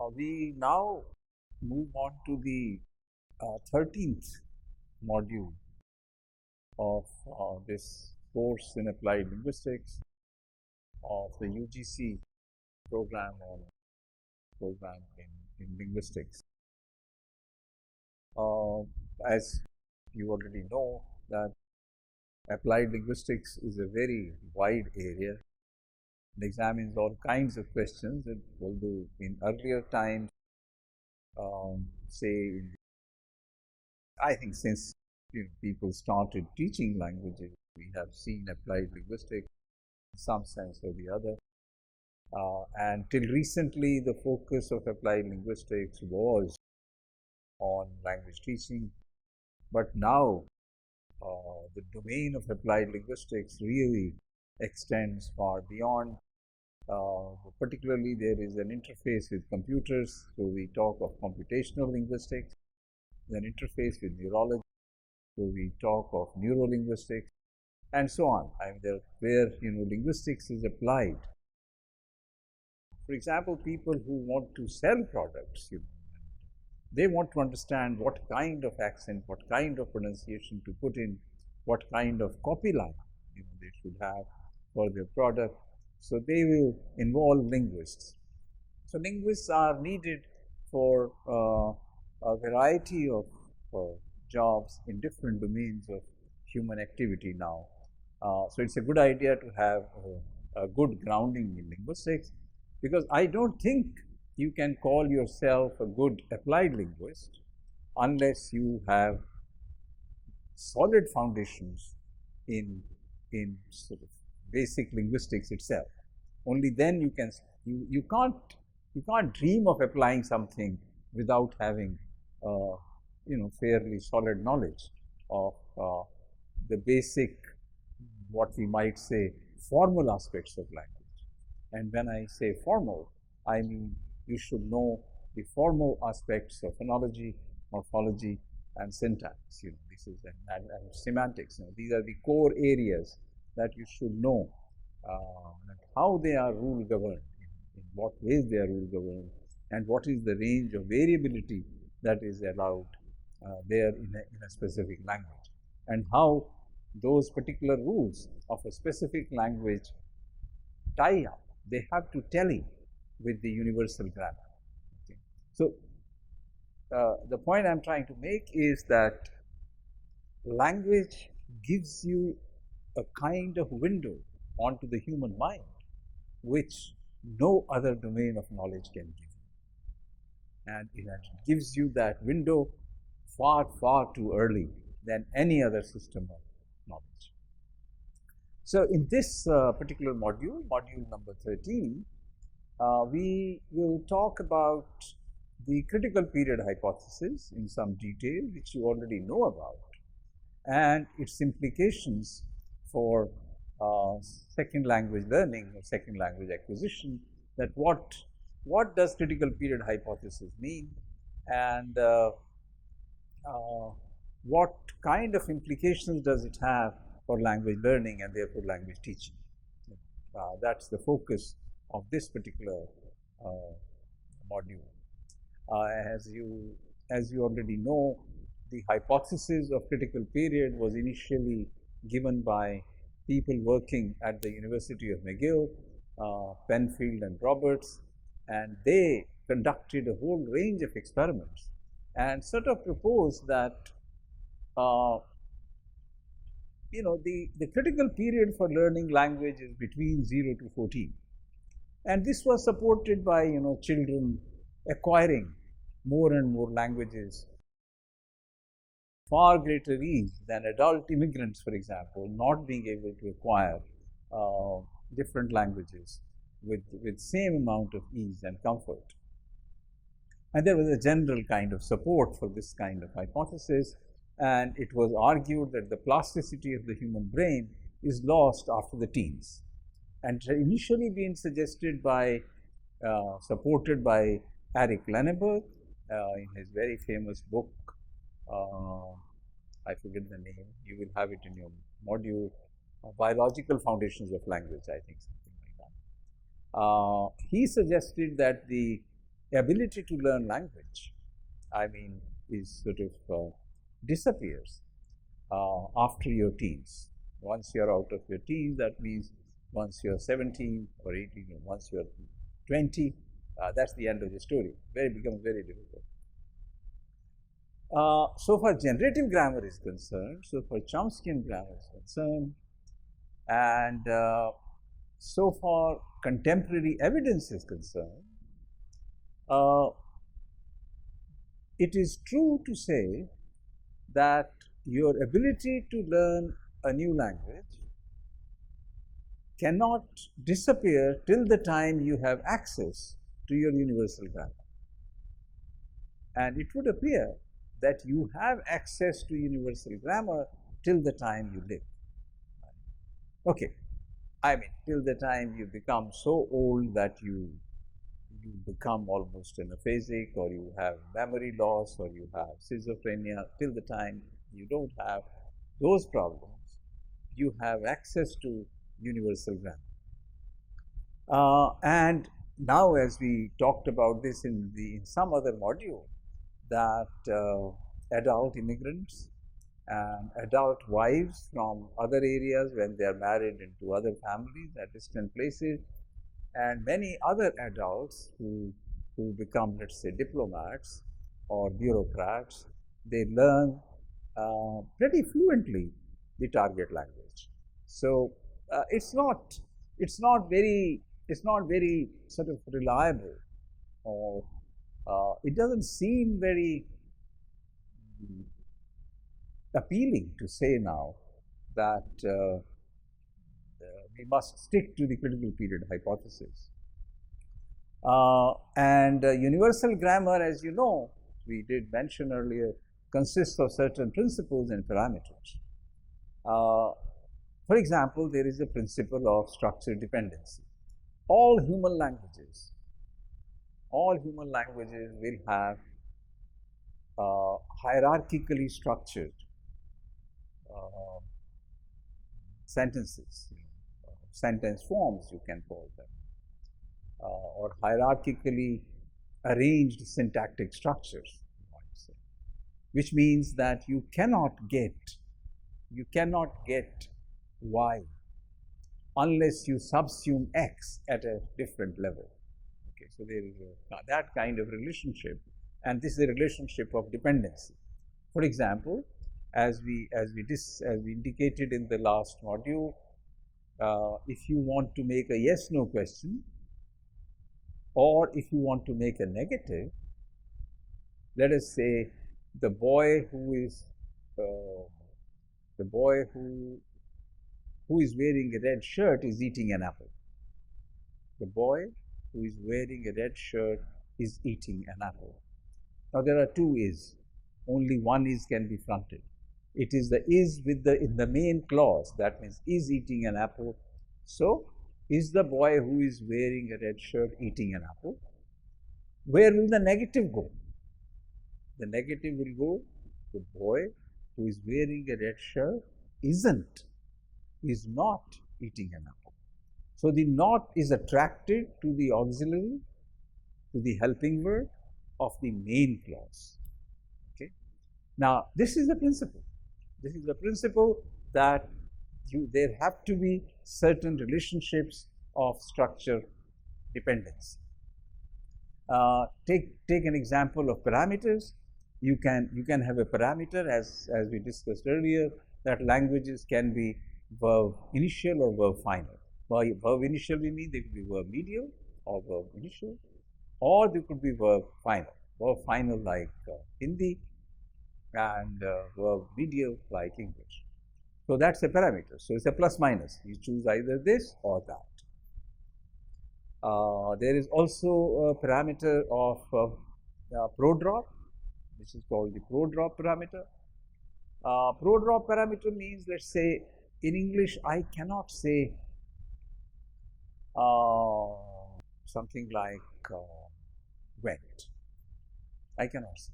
We now move on to the 13th module of this course in applied linguistics of the UGC program in linguistics. As you already know, that applied linguistics is a very wide area. It examines all kinds of questions, and although in earlier times, say, I think since people started teaching languages, we have seen applied linguistics in some sense or the other. And till recently, the focus of applied linguistics was on language teaching, but now the domain of applied linguistics really extends far beyond. Particularly, there is an interface with computers, so we talk of computational linguistics, an interface with neurology, so we talk of neurolinguistics, and so on. I mean, where linguistics is applied. For example, people who want to sell products, they want to understand what kind of accent, what kind of pronunciation to put in, what kind of copy line they should have for their product. So they will involve linguists. So linguists are needed for a variety of jobs in different domains of human activity now. So it's a good idea to have a good grounding in linguistics, because I don't think you can call yourself a good applied linguist unless you have solid foundations in sort of basic linguistics itself. Only then you can you can't dream of applying something without having fairly solid knowledge of the basic, what we might say, formal aspects of language. And when I say formal, I mean you should know the formal aspects of phonology, morphology, and syntax. This is and semantics. These are the core areas that you should know, and how they are rule governed, in what ways they are rule governed, and what is the range of variability that is allowed there in a specific language, and how those particular rules of a specific language tie up. They have to tally with the universal grammar. Okay. So, the point I am trying to make is that language gives you a kind of window onto the human mind, which no other domain of knowledge can give you. And it gives you that window far, far too early than any other system of knowledge. So, in this particular module, module number 13, we will talk about the critical period hypothesis in some detail, which you already know about, and its implications for second language learning or second language acquisition. That what does critical period hypothesis mean, and what kind of implications does it have for language learning and therefore language teaching. That's the focus of this particular module. As you already know, the hypothesis of critical period was initially given by people working at the University of McGill, Penfield and Roberts, and they conducted a whole range of experiments and sort of proposed that the critical period for learning language is between 0 to 14, and this was supported by children acquiring more and more languages, far greater ease than adult immigrants, for example, not being able to acquire different languages with same amount of ease and comfort. And there was a general kind of support for this kind of hypothesis, and it was argued that the plasticity of the human brain is lost after the teens, and initially been suggested by, supported by Eric Lenneberg in his very famous book, I forget the name, you will have it in your module, Biological Foundations of Language, I think, something like that. He suggested that the ability to learn language, I mean, is sort of disappears after your teens. Once you're out of your teens, that means once you're 17 or 18, or once you're 20, that's the end of the story. Becomes very difficult. So far generative grammar is concerned, so far Chomskyan grammar is concerned, and so far contemporary evidence is concerned, it is true to say that your ability to learn a new language cannot disappear till the time you have access to your universal grammar. And it would appear that you have access to universal grammar till the time you live. Okay, I mean, till the time you become so old that you become almost an aphasic, or you have memory loss, or you have schizophrenia, till the time you don't have those problems, you have access to universal grammar. And now, as we talked about this in some other module, that adult immigrants and adult wives from other areas, when they are married into other families at distant places, and many other adults who become, let's say, diplomats or bureaucrats, they learn pretty fluently the target language. So it's not very sort of reliable, or it doesn't seem very appealing to say now that we must stick to the critical period hypothesis. And universal grammar, as you know, we did mention earlier, consists of certain principles and parameters. For example, there is a principle of structured dependency. All human languages will have hierarchically structured sentences, sentence forms you can call them, or hierarchically arranged syntactic structures, which means that you cannot get y unless you subsume x at a different level. Okay, so there is that kind of relationship, and this is a relationship of dependency. For example, as we indicated in the last module, if you want to make a yes/no question, or if you want to make a negative, let us say the boy who is wearing a red shirt is eating an apple. The boy who is wearing a red shirt is eating an apple. Now there are two is. Only one is can be fronted. It is the is with in the main clause. That means is eating an apple. So is the boy who is wearing a red shirt eating an apple? Where will the negative go? The negative will go, the boy who is wearing a red shirt is not eating an apple. So the not is attracted to the auxiliary, to the helping word of the main clause. Okay. Now this is the principle. This is the principle that there have to be certain relationships of structure dependence. Take an example of parameters. You can have a parameter, as we discussed earlier, that languages can be verb initial or verb final. By verb initial we mean they could be verb medial or verb initial, or they could be verb final. Verb final like Hindi, and verb medial like English. So that's a parameter. So it's a plus minus. You choose either this or that. There is also a parameter of prodrop, which is called the prodrop parameter. Prodrop parameter means, let's say, in English, I cannot say something like went. I cannot say.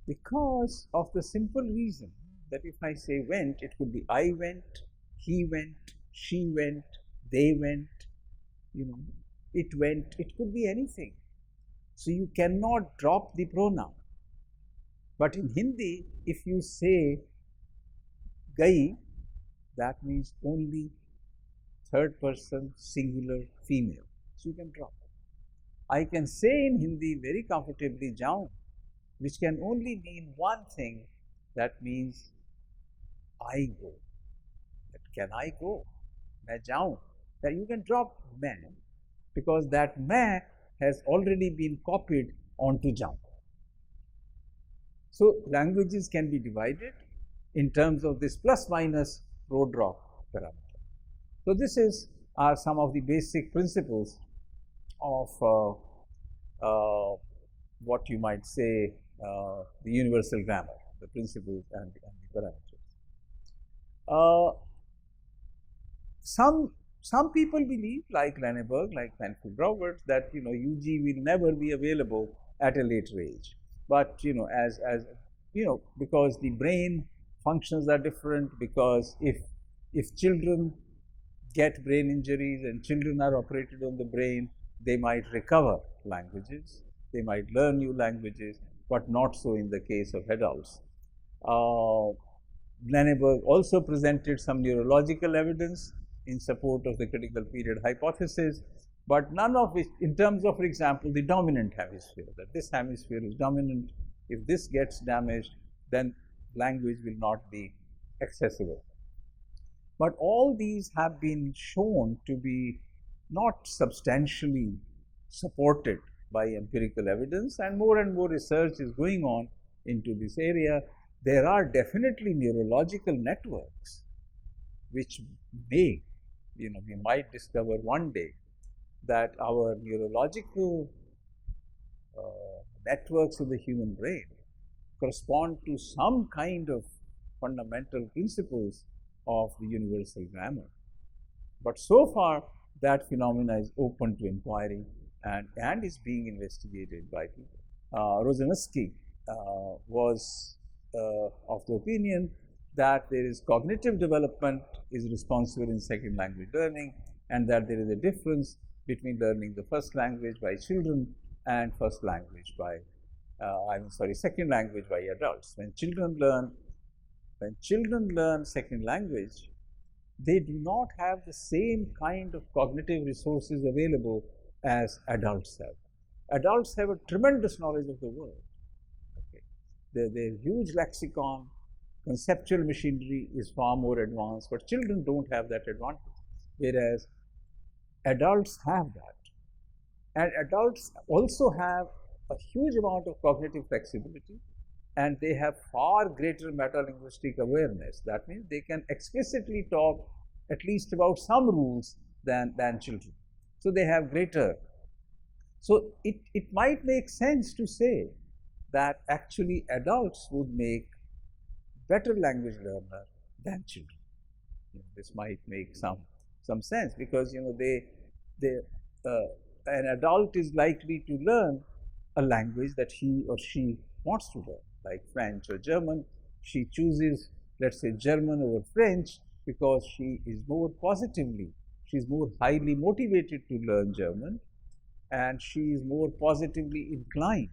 Because of the simple reason that if I say went, it could be I went, he went, she went, they went, it went, it could be anything. So you cannot drop the pronoun. But in Hindi, if you say gai, that means only third person singular female. So you can drop it. I can say in Hindi very comfortably jaun, which can only mean one thing, that means I go. But can I go? Main jaun. That you can drop main, because that main has already been copied onto jaun. So languages can be divided in terms of this plus minus road rock parameter. So this are some of the basic principles of what you might say the universal grammar, the principles and the parameters. Some people believe, like Lenneberg, like Manfred Roberts, that UG will never be available at a later age. But as because the brain functions are different, because if children get brain injuries and children are operated on the brain, they might recover languages, they might learn new languages, but not so in the case of adults. Lenneberg also presented some neurological evidence in support of the critical period hypothesis, but none of which, in terms of, for example, the dominant hemisphere, that this hemisphere is dominant. If this gets damaged, then language will not be accessible. But all these have been shown to be not substantially supported by empirical evidence, and more research is going on into this area. There are definitely neurological networks which may, we might discover one day that our neurological networks of the human brain correspond to some kind of fundamental principles of the universal grammar. But so far, that phenomena is open to inquiry and is being investigated by people. Rosansky was of the opinion that there is cognitive development is responsible in second language learning, and that there is a difference between learning the first language by children and second language by adults. When children learn second language, they do not have the same kind of cognitive resources available as adults have. Adults have a tremendous knowledge of the world. Okay. Their huge lexicon, conceptual machinery is far more advanced, but children don't have that advantage, whereas adults have that. And adults also have a huge amount of cognitive flexibility, and they have far greater meta-linguistic awareness. That means they can explicitly talk at least about some rules than children. So they have greater. So it might make sense to say that actually adults would make better language learner than children. This might make some sense, because an adult is likely to learn a language that he or she wants to learn, like French or German. She chooses, let's say, German over French because she is more highly motivated to learn German, and she is more positively inclined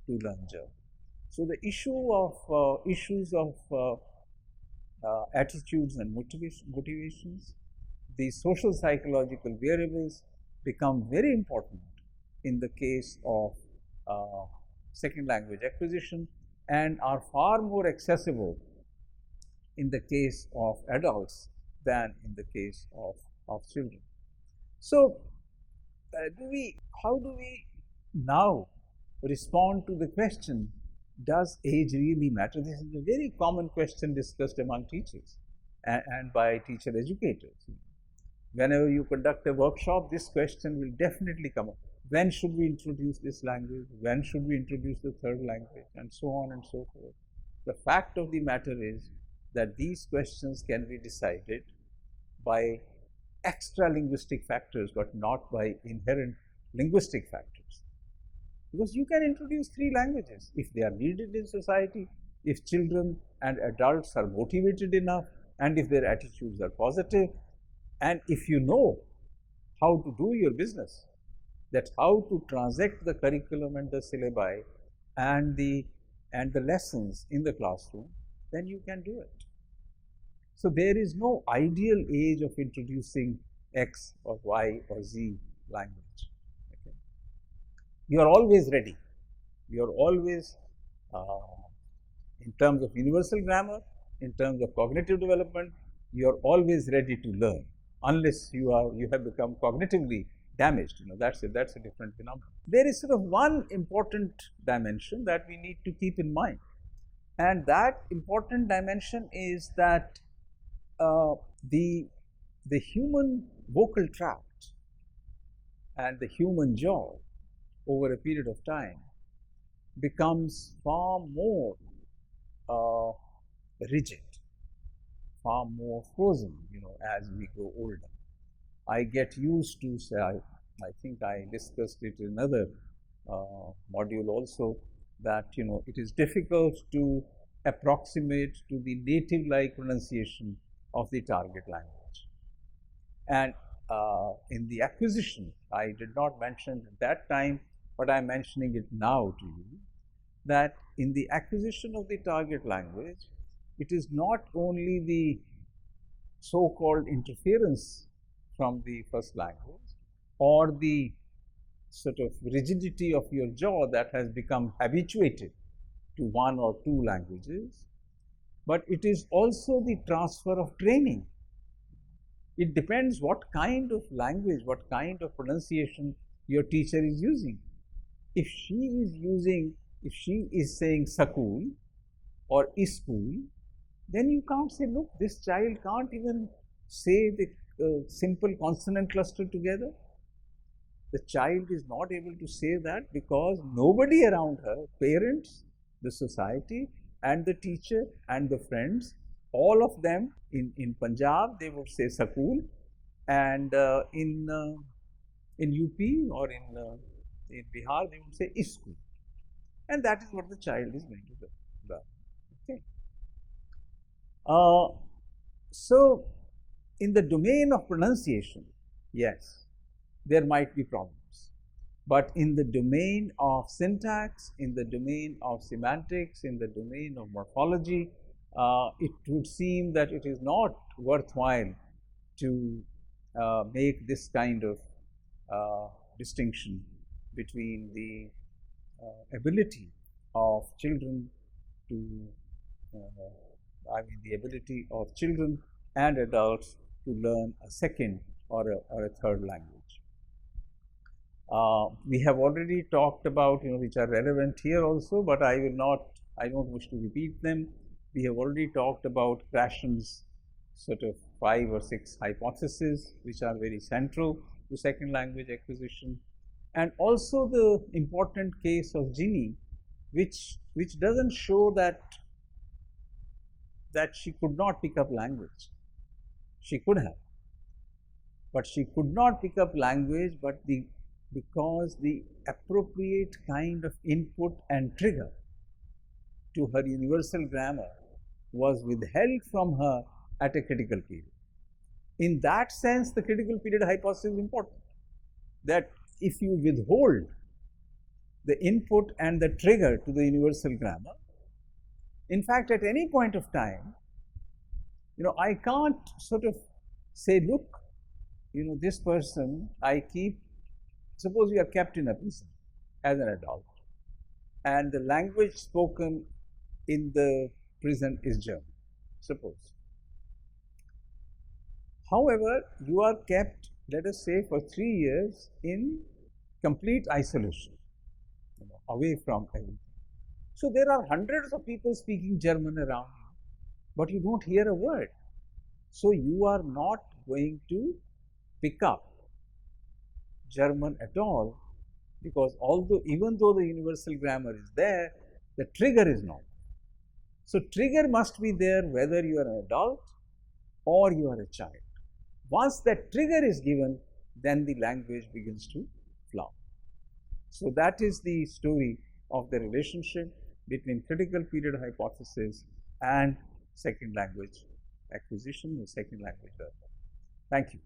to learn German. So the issues of attitudes and motivations, the social psychological variables become very important in the case of second language acquisition, and are far more accessible in the case of adults than in the case of children. So how do we now respond to the question, does age really matter? This is a very common question discussed among teachers and by teacher educators. Whenever you conduct a workshop, this question will definitely come up. When should we introduce this language? When should we introduce the third language? And so on and so forth. The fact of the matter is that these questions can be decided by extra linguistic factors, but not by inherent linguistic factors. Because you can introduce 3 languages if they are needed in society, if children and adults are motivated enough, and if their attitudes are positive, and if you know how to do your business. that how to transact the curriculum and the syllabi and the lessons in the classroom, then you can do it. So there is no ideal age of introducing X or Y or Z language. Okay. You are always ready. You are always, in terms of universal grammar, in terms of cognitive development, you are always ready to learn, unless you have become cognitively damaged. That's a different phenomenon. There is sort of one important dimension that we need to keep in mind, and that important dimension is that the human vocal tract and the human jaw over a period of time becomes far more rigid, far more frozen, as we grow older. I get used to say, I think I discussed it in another module also, that it is difficult to approximate to the native-like pronunciation of the target language. And in the acquisition, I did not mention at that time, but I am mentioning it now to you, that in the acquisition of the target language, it is not only the so-called interference from the first language or the sort of rigidity of your jaw that has become habituated to one or two languages, but it is also the transfer of training. It depends what kind of language, what kind of pronunciation your teacher is using. If she is saying school or school, then you can't say, look, this child can't even say the simple consonant cluster together. The child is not able to say that because nobody around her, parents, the society, and the teacher and the friends, all of them in Punjab they would say school, and in UP or in Bihar they would say school, and that is what the child is going to learn. Okay. So in the domain of pronunciation, yes, there might be problems, but in the domain of syntax, in the domain of semantics, in the domain of morphology, it would seem that it is not worthwhile to make this kind of distinction between the ability of children to, the ability of children and adults to learn a second or a third language. We have already talked about, which are relevant here also, but I don't wish to repeat them. We have already talked about Krashen's sort of 5 or 6 hypotheses, which are very central to second language acquisition, and also the important case of Ginny, which doesn't show that she could not pick up language. She could have, but she could not pick up language, because the appropriate kind of input and trigger to her universal grammar was withheld from her at a critical period. In that sense, the critical period hypothesis is important, that if you withhold the input and the trigger to the universal grammar, in fact, at any point of time, I can't sort of say, look, this person, suppose you are kept in a prison as an adult, and the language spoken in the prison is German, suppose. However, you are kept, let us say, for 3 years in complete isolation, away from everything. So there are hundreds of people speaking German around you, but you don't hear a word. So you are not going to pick up German at all, because even though the universal grammar is there, the trigger is not. So trigger must be there whether you are an adult or you are a child. Once that trigger is given, then the language begins to flower. So that is the story of the relationship between critical period hypothesis and second language acquisition or second language learning. Thank you.